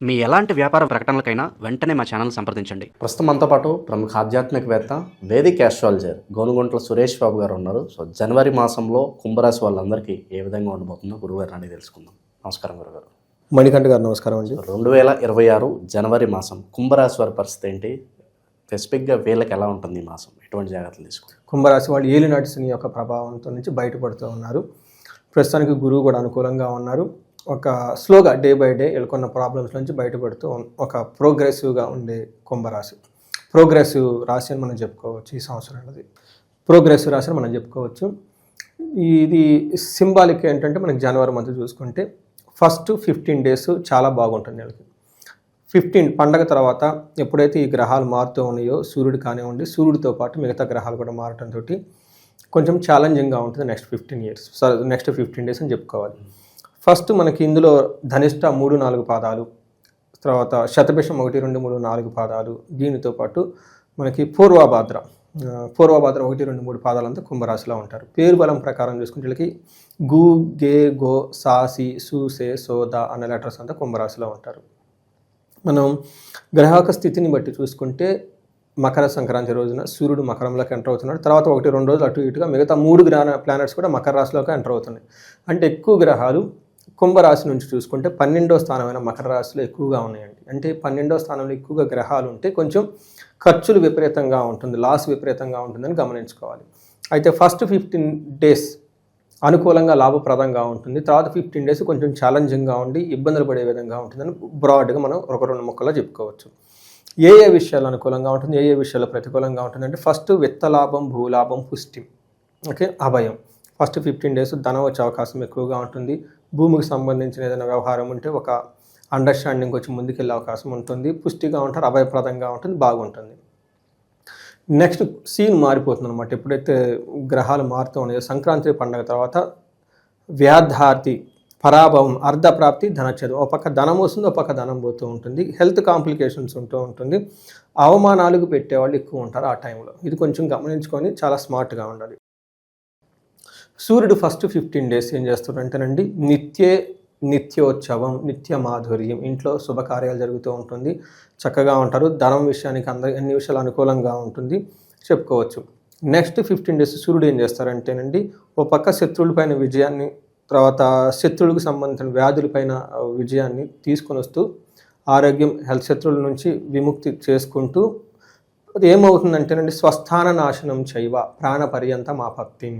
మీ ఎలాంటి వ్యాపార ప్రకటనలకైనా వెంటనే మా ఛానల్ సంప్రదించండి. ప్రస్తుతం మనతో పాటు ప్రముఖ ఆధ్యాత్మికవేత్త వేదిక్ ఆస్ట్రాలజర్ గోనుగుంట్ల సురేష్ బాబు గారు ఉన్నారు. సో జనవరి మాసంలో కుంభరాశి వాళ్ళందరికీ ఏ విధంగా ఉండబోతుందో గురుగారు అని తెలుసుకుందాం. నమస్కారం గురుగారు. మణికంఠ గారు నమస్కారం అండి. 2026 జనవరి మాసం కుంభరాశి వారి పరిస్థితి ఏంటి? స్పెసిఫిక్గా వీళ్ళకి ఎలా ఉంటుంది ఈ మాసం? ఎటువంటి జాగ్రత్తలు తీసుకుంటారు? కుంభరాశి వాళ్ళు ఏలినాటి శని యొక్క ప్రభావంతో నుంచి బయటపడుతూ ఉన్నారు. ప్రస్తుతానికి గురువు కూడా అనుకూలంగా ఉన్నారు. ఒక స్లోగా డే బై డే వీళ్ళకున్న ప్రాబ్లమ్స్ నుంచి బయటపడుతూ ఒక ప్రోగ్రెసివ్గా ఉండే కుంభరాశి, ప్రోగ్రెసివ్ రాశి అని మనం చెప్పుకోవచ్చు. ఈ సంవత్సరం అనేది ప్రోగ్రెసివ్ రాశి అని మనం చెప్పుకోవచ్చు. ఇది సింబాలిక్ ఏంటంటే మనకి జనవరి మంత్ చూసుకుంటే ఫస్ట్ 15 days చాలా బాగుంటుంది వీళ్ళకి. 15 పండగ తర్వాత ఎప్పుడైతే ఈ గ్రహాలు మారుతూ ఉన్నాయో, సూర్యుడు కానివ్వండి, సూర్యుడితో పాటు మిగతా గ్రహాలు కూడా మారటంతో కొంచెం ఛాలెంజింగ్గా ఉంటుంది నెక్స్ట్ 15 years, నెక్స్ట్ 15 days అని చెప్పుకోవాలి. ఫస్ట్ మనకి ఇందులో ధనిష్ట 3-4 పాదాలు, తర్వాత శతభిషం 1, 2, 3, 4 పాదాలు, దీనితో పాటు మనకి పూర్వభాద్ర 1, 2, 3 పాదాలంతా కుంభరాశిలో ఉంటారు. పేరు బలం ప్రకారం చూసుకుంటే వీళ్ళకి గు, గే, గో, సాసి, సూసే, సోద అనే లెటర్స్ అంతా కుంభరాశిలో ఉంటారు. మనం గ్రహక స్థితిని బట్టి చూసుకుంటే మకర సంక్రాంతి రోజున సూర్యుడు మకరంలోకి ఎంటర్ అవుతున్నాడు. తర్వాత 1-2 రోజులు అటు ఇటుగా మిగతా 3 ప్లానెట్స్ కూడా మకర రాశిలోకి ఎంటర్ అవుతున్నాయి. అంటే ఎక్కువ గ్రహాలు కుంభరాశి నుంచి చూసుకుంటే 12వ స్థానమైన మకర రాశిలో ఎక్కువగా ఉన్నాయండి. అంటే 12వ స్థానంలో ఎక్కువగా గ్రహాలు ఉంటే కొంచెం ఖర్చులు విపరీతంగా ఉంటుంది, లాస్ విపరీతంగా ఉంటుందని గమనించుకోవాలి. అయితే ఫస్ట్ 15 days అనుకూలంగా లాభప్రదంగా ఉంటుంది. తర్వాత 15 days కొంచెం ఛాలెంజింగ్గా ఉండి ఇబ్బందులు పడే విధంగా ఉంటుందని బ్రాడ్గా మనం 1-2 ముక్కల్లో చెప్పుకోవచ్చు. ఏ విషయాలు అనుకూలంగా ఉంటుంది, ఏ విషయాలు ప్రతికూలంగా ఉంటుంది అంటే ఫస్ట్ విత్తలాభం, భూలాభం, పుష్టి, ఓకే, అభయం. ఫస్ట్ 15 days ధనం వచ్చే అవకాశం ఎక్కువగా ఉంటుంది. భూమికి సంబంధించిన ఏదైనా వ్యవహారం ఉంటే ఒక అండర్స్టాండింగ్ వచ్చి ముందుకెళ్ళే అవకాశం ఉంటుంది. పుష్టిగా ఉంటారు, అభయప్రదంగా ఉంటుంది, బాగుంటుంది. నెక్స్ట్ సీన్ మారిపోతుంది అనమాట. ఎప్పుడైతే గ్రహాలు మారుతూ ఉన్నాయో సంక్రాంతి పండుగ తర్వాత వ్యాధార్థి, పరాభవం, అర్ధప్రాప్తి, ధనచ్ఛేదం. ఒక పక్క ధనం వస్తుంది, ఒక పక్క ధనం పోతూ ఉంటుంది. హెల్త్ కాంప్లికేషన్స్ ఉంటూ ఉంటుంది. అవమానాలకు పెట్టేవాళ్ళు ఎక్కువ ఉంటారు ఆ టైంలో. ఇది కొంచెం గమనించుకొని చాలా స్మార్ట్గా ఉండాలి. సూర్యుడు ఫస్ట్ 15 days ఏం చేస్తాడంటేనండి నిత్యోత్సవం, నిత్య మాధుర్యం, ఇంట్లో శుభకార్యాలు జరుగుతూ ఉంటుంది, చక్కగా ఉంటారు. ధనం విషయానికి అన్ని విషయాలు అనుకూలంగా ఉంటుంది చెప్పుకోవచ్చు. నెక్స్ట్ 15 days సూర్యుడు ఏం చేస్తారంటేనండి ఒక పక్క శత్రువులపైన విజయాన్ని, తర్వాత శత్రువులకు సంబంధించిన వ్యాధులపైన విజయాన్ని తీసుకొని వస్తూ ఆరోగ్యం, హెల్త్ శత్రువుల నుంచి విముక్తి చేసుకుంటూ అది ఏమవుతుందంటేనండి స్వస్థాన నాశనం చైవ ప్రాణ పర్యంతం ఆపత్తి.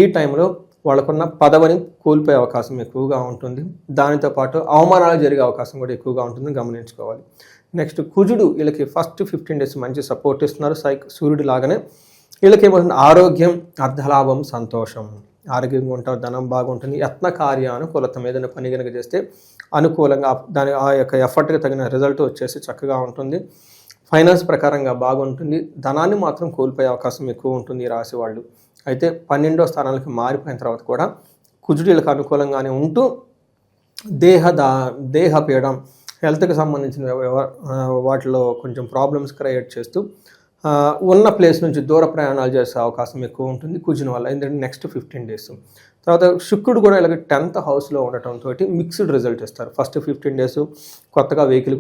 ఈ టైంలో వాళ్ళకున్న పదవిని కోల్పోయే అవకాశం ఎక్కువగా ఉంటుంది. దానితో పాటు అవమానాలు జరిగే అవకాశం కూడా ఎక్కువగా ఉంటుందని గమనించుకోవాలి. నెక్స్ట్ కుజుడు వీళ్ళకి ఫస్ట్ 15 days మంచి సపోర్ట్ ఇస్తున్నారు. సూర్యుడు లాగానే వీళ్ళకి ఏమవుతుంది ఆరోగ్యం, అర్ధలాభం, సంతోషం, ఆరోగ్యంగా ఉంటారు, ధనం బాగుంటుంది. యత్న కార్యానుకూలత ఏదైనా పని కనుక చేస్తే అనుకూలంగా ఆ యొక్క ఎఫర్ట్కి తగిన రిజల్ట్ వచ్చేసి చక్కగా ఉంటుంది. ఫైనాన్స్ ప్రకారంగా బాగుంటుంది. ధనాన్ని మాత్రం కోల్పోయే అవకాశం ఎక్కువ ఉంటుంది ఈ రాశి వాళ్ళు. అయితే 12వ స్థానానికి మారిపోయిన తర్వాత కూడా కుజుడిలకు అనుకూలంగానే ఉంటూ దేహపీడం, హెల్త్కి సంబంధించిన వాటిలో కొంచెం ప్రాబ్లమ్స్ క్రియేట్ చేస్తూ ఉన్న ప్లేస్ నుంచి దూర ప్రయాణాలు చేసే అవకాశం ఎక్కువ ఉంటుంది కుజుని వల్ల. ఎందుకంటే నెక్స్ట్ 15 days తర్వాత శుక్రుడు కూడా ఇలాగ 10th హౌస్లో ఉండటంతో మిక్స్డ్ రిజల్ట్ ఇస్తారు. ఫస్ట్ 15 days కొత్తగా వెహికల్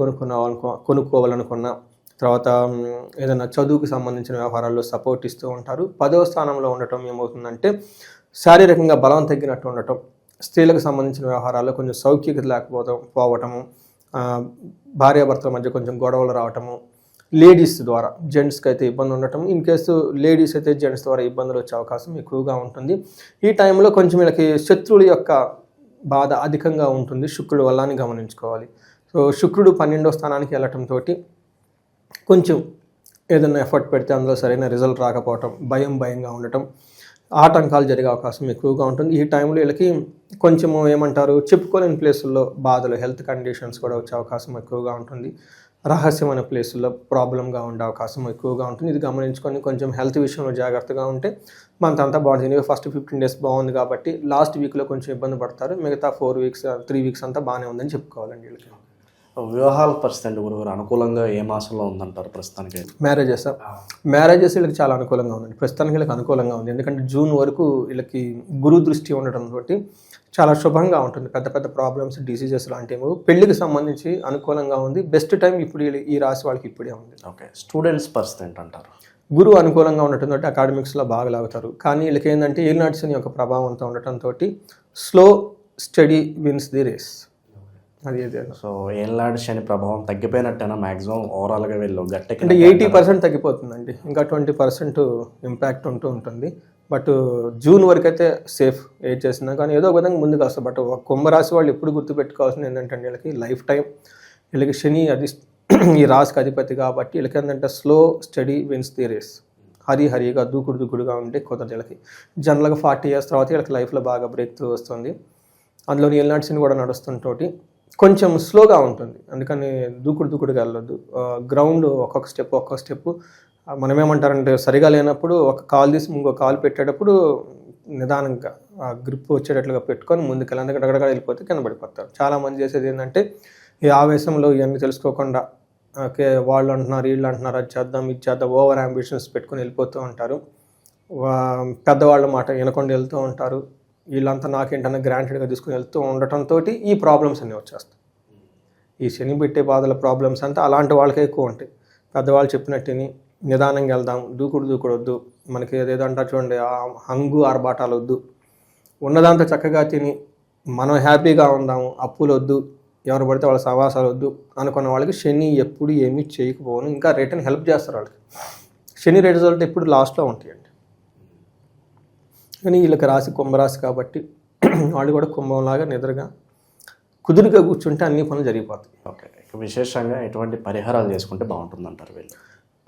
కొనుక్కోవాలనుకున్న, తర్వాత ఏదైనా చదువుకు సంబంధించిన వ్యవహారాల్లో సపోర్ట్ ఇస్తూ ఉంటారు. 10వ స్థానంలో ఉండటం ఏమవుతుందంటే శారీరకంగా బలం తగ్గినట్టు ఉండటం, స్త్రీలకు సంబంధించిన వ్యవహారాల్లో కొంచెం సౌఖ్యత లేకపోవటము, భార్యాభర్తల మధ్య కొంచెం గొడవలు రావటము, లేడీస్ ద్వారా జెంట్స్కి అయితే ఇబ్బంది ఉండటం, ఇన్ కేసు లేడీస్ అయితే జెంట్స్ ద్వారా ఇబ్బందులు వచ్చే అవకాశం ఎక్కువగా ఉంటుంది. ఈ టైంలో కొంచెం వీళ్ళకి శత్రువుల యొక్క బాధ అధికంగా ఉంటుంది శుక్రుడు వల్ల అని గమనించుకోవాలి. సో శుక్రుడు 12వ స్థానానికి వెళ్ళటంతో కొంచెం ఏదైనా ఎఫర్ట్ పెడితే అందులో సరైన రిజల్ట్ రాకపోవటం, భయంగా ఉండటం, ఆటంకాలు జరిగే అవకాశం ఎక్కువగా ఉంటుంది. ఈ టైంలో వీళ్ళకి కొంచెము ఏమంటారు చెప్పుకోలేని ప్లేసుల్లో బాధలు, హెల్త్ కండిషన్స్ కూడా వచ్చే అవకాశం ఎక్కువగా ఉంటుంది. రహస్యమైన ప్లేసుల్లో ప్రాబ్లంగా ఉండే అవకాశం ఎక్కువగా ఉంటుంది. ఇది గమనించుకొని కొంచెం హెల్త్ విషయంలో జాగ్రత్తగా ఉంటే మనకంతా బాగుంటుంది. ఫస్ట్ 15 days బాగుంది కాబట్టి లాస్ట్ వీక్లో కొంచెం ఇబ్బంది పడతారు. మిగతా 3 weeks అంతా బాగానే ఉందని చెప్పుకోవాలండి వీళ్ళకి. వివాహాల పరిస్థితి అండి గురుగారు అనుకూలంగా ఏ మాసంలో ఉందంటారు ప్రస్తుతానికి? మ్యారేజెస్ వీళ్ళకి చాలా అనుకూలంగా ఉందండి. ప్రస్తుతానికి వీళ్ళకి అనుకూలంగా ఉంది. ఎందుకంటే జూన్ వరకు వీళ్ళకి గురు దృష్టి ఉండటంతో చాలా శుభంగా ఉంటుంది. పెద్ద పెద్ద ప్రాబ్లమ్స్, డిసీజెస్ లాంటివి పెళ్లికి సంబంధించి అనుకూలంగా ఉంది. బెస్ట్ టైం ఇప్పుడు ఈ రాశి వాళ్ళకి ఇప్పుడే ఉంది. ఓకే, స్టూడెంట్స్ పరిస్థితి ఏంటంటారు? గురువు అనుకూలంగా ఉండటం తోటి అకాడమిక్స్లో బాగా లాగుతారు. కానీ వీళ్ళకి ఏంటంటే ఏలినాటి శని యొక్క ప్రభావంతో ఉండటంతో slow steady wins the race. అది సో ఏళ్ళనాడు శని ప్రభావం తగ్గిపోయినట్టేనా మ్యాక్సిమం ఓవరాల్గా వీళ్ళు గట్టి అంటే 80% తగ్గిపోతుందండి. ఇంకా 20% ఇంపాక్ట్ ఉంటూ ఉంటుంది. బట్ జూన్ వరకు అయితే సేఫ్ ఏది చేసినా కానీ ఏదో ఒక విధంగా ముందుకు వస్తుంది. బట్ కుంభరాశి వాళ్ళు ఎప్పుడు గుర్తుపెట్టుకోవాల్సింది ఏంటంటే వీళ్ళకి లైఫ్ టైం, వీళ్ళకి శని అది ఈ రాశికి అధిపతి కాబట్టి వీళ్ళకి ఏంటంటే slow steady wins the race. హరిగా దూకుడుగా ఉంటే కుదరదు వీళ్ళకి. జనరల్గా 40 years తర్వాత వీళ్ళకి లైఫ్లో బాగా బ్రేక్ త్రూ వస్తుంది. అందులో ఏలినాటి శని కూడా నడుస్తుంటోటి కొంచెం స్లోగా ఉంటుంది. అందుకని దూకుడుగా వెళ్ళొద్దు. గ్రౌండ్ ఒక్కొక్క స్టెప్ మనమేమంటారంటే సరిగా లేనప్పుడు ఒక కాలు తీసి ఇంకో కాలు పెట్టేటప్పుడు నిదానంగా ఆ గ్రిప్ వచ్చేటట్లుగా పెట్టుకొని ముందుకెళ్ళి, అందుకంటే అక్కడక్కడ వెళ్ళిపోతే కింద పడిపోతారు. చాలామంది చేసేది ఏంటంటే ఈ ఆవేశంలో ఇవన్నీ తెలుసుకోకుండా ఓకే వాళ్ళు అంటున్నారు వీళ్ళు అంటున్నారు అది చేద్దాం ఇది చేద్దాం ఓవర్ అంబిషన్స్ పెట్టుకొని వెళ్ళిపోతూ ఉంటారు. పెద్దవాళ్ళ మాట వినకుండా వెళ్తూ ఉంటారు. వీళ్ళంతా నాకేంటన్నా గ్రాంటెడ్గా తీసుకుని వెళ్తూ ఉండటంతో ఈ ప్రాబ్లమ్స్ అన్నీ వచ్చేస్తాయి. ఈ శని పెట్టే బాధల ప్రాబ్లమ్స్ అంతా అలాంటి వాళ్ళకే ఎక్కువ ఉంటాయి. పెద్దవాళ్ళు చెప్పినట్టుని నిదానంగా వెళ్దాం, దూకుడు వద్దు, మనకి ఏదేదో అంటారు చూడండి, హంగు ఆర్భాటాలు వద్దు, ఉన్నదంతా చక్కగా తిని మనం హ్యాపీగా ఉందాము, అప్పులు వద్దు, ఎవరు పడితే వాళ్ళ సహవాసాలు వద్దు అనుకున్న వాళ్ళకి శని ఎప్పుడు ఏమీ చేయకపోను, ఇంకా రిటర్న్ హెల్ప్ చేస్తారు వాళ్ళకి. శని రిజల్ట్ ఎప్పుడు లాస్ట్లో ఉంటాయండి. కానీ వీళ్ళకి రాశి కుంభరాశి కాబట్టి వాళ్ళు కూడా కుంభంలాగా నిద్రగా కుదురుగా కూర్చుంటే అన్ని పనులు జరిగిపోతాయి. ఓకే, విశేషంగా ఎటువంటి పరిహారాలు చేసుకుంటే బాగుంటుందంటారు వీళ్ళు?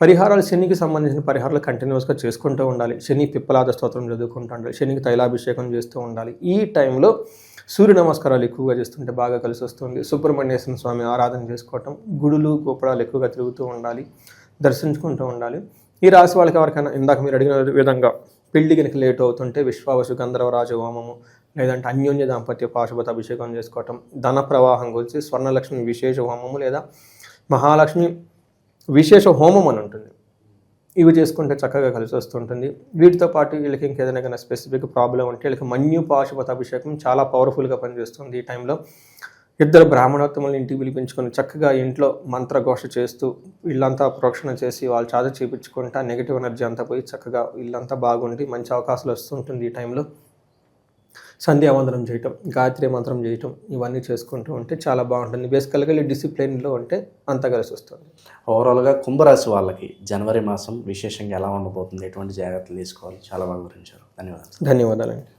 పరిహారాలు శనికి సంబంధించిన పరిహారాలు కంటిన్యూస్గా చేసుకుంటూ ఉండాలి. శని పిప్పలాద స్తోత్రం చదువుకుంటూ ఉండాలి. శనికి తైలాభిషేకం చేస్తూ ఉండాలి. ఈ టైంలో సూర్య నమస్కారాలు ఎక్కువగా చేస్తుంటే బాగా కలిసి వస్తుంది. సుబ్రహ్మణ్యేశ్వర స్వామి ఆరాధన చేసుకోవటం, గుడులు గోపురాలు ఎక్కువగా తిరుగుతూ ఉండాలి, దర్శించుకుంటూ ఉండాలి. ఈ రాశి వాళ్ళకి ఎవరికైనా ఇందాక మీరు అడిగిన విధంగా పెళ్లి కనుక లేట్ అవుతుంటే విశ్వావసు గంధర్వరాజ హోమము, లేదంటే అన్యోన్య దాంపత్య పాశుపత అభిషేకం చేసుకోవటం, ధన ప్రవాహం గురించి స్వర్ణలక్ష్మి విశేష హోమము లేదా మహాలక్ష్మి విశేష హోమం అని ఉంటుంది. ఇవి చేసుకుంటే చక్కగా కలిసి వస్తుంటుంది. వీటితో పాటు వీళ్ళకి ఇంకేదైనా స్పెసిఫిక్ ప్రాబ్లం ఉంటే వీళ్ళకి మన్యు పాశుపత అభిషేకం చాలా పవర్ఫుల్గా పనిచేస్తుంది. ఈ టైంలో 2 బ్రాహ్మణోత్తములను ఇంటికి పిలిపించుకొని చక్కగా ఇంట్లో మంత్రఘోష చేస్తూ వీళ్ళంతా ప్రోక్షణ చేసి వాళ్ళు చాద చేయించుకుంటా నెగిటివ్ ఎనర్జీ అంతా పోయి చక్కగా వీళ్ళంతా బాగుండి మంచి అవకాశాలు వస్తుంటుంది. ఈ టైంలో సంధ్యావందనం చేయటం, గాయత్రి మంత్రం చేయటం, ఇవన్నీ చేసుకుంటూ ఉంటే చాలా బాగుంటుంది. బేసికల్గా వీళ్ళు డిసిప్లిన్లో ఉంటే అంతా కలిసి వస్తుంది. ఓవరాల్గా కుంభరాశి వాళ్ళకి జనవరి మాసం విశేషంగా ఎలా ఉండబోతుంది, ఎటువంటి జాగ్రత్తలు తీసుకోవాలి, చాలా బాగా వివరించారు. ధన్యవాదాలు. ధన్యవాదాలండి.